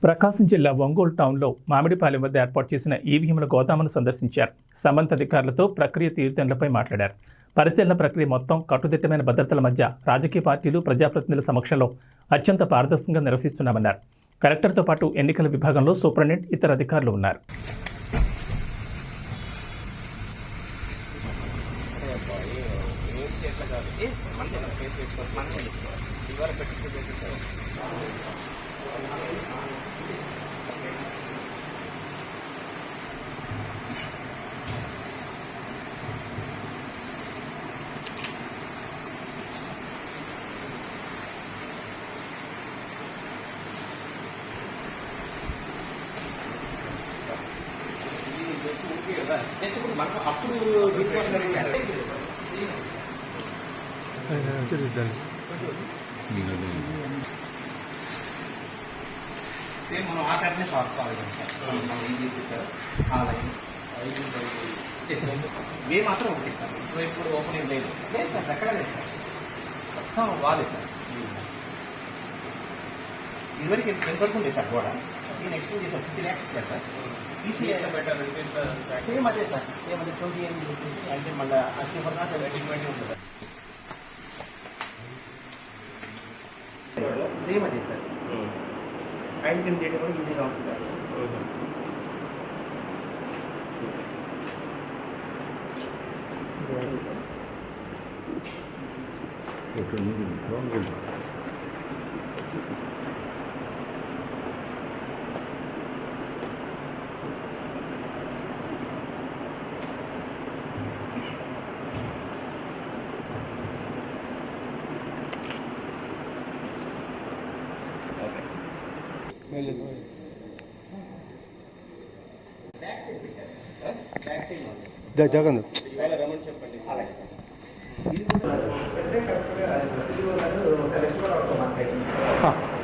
ప్రకాశం జిల్లా ఒంగోలు టౌన్లో మామిడిపాలెం వద్ద ఏర్పాటు చేసిన ఈవీఎంల గోదామును సందర్శించారు. సంబంధిత అధికారులతో ప్రక్రియ తీరుతెన్నులపై మాట్లాడారు. పరిశీలన ప్రక్రియ మొత్తం కట్టుదిట్టమైన భద్రతల మధ్య రాజకీయ పార్టీలు, ప్రజాప్రతినిధుల సమక్షంలో అత్యంత పారదర్శకంగా నిర్వహిస్తున్నామన్నారు. కలెక్టర్తో పాటు ఎన్నికల విభాగంలో సూపరింటెండెంట్, ఇతర అధికారులు ఉన్నారు. సేమ్ మనం ఆ ప్యాటర్నే ఫాలో సార్. మనం ఏం చేస్తారు ఆ లైన్ వే మాత్రం ఒకటి సార్. ఇప్పుడు ఓపెనింగ్ లేదు సార్, ఎక్కడ లేదు సార్, మొత్తం వాలే సార్. ఇదివరకు ఎంతవరకు ఉంది సార్ గోడ, దీన్ని ఎక్స్టెండ్ చేశారు 50 lakhs ఇచ్చారు సార్. ఈసీఐ సేమ్ అదే సార్, సేమ్ అదే 20 అంటే మళ్ళీ అచీవర్ సేమ్ అదే సార్. ఐడెంటిఫై డేటా కూడా ఈజీగా ఉంటుంది. జగన్ చెప్పండి.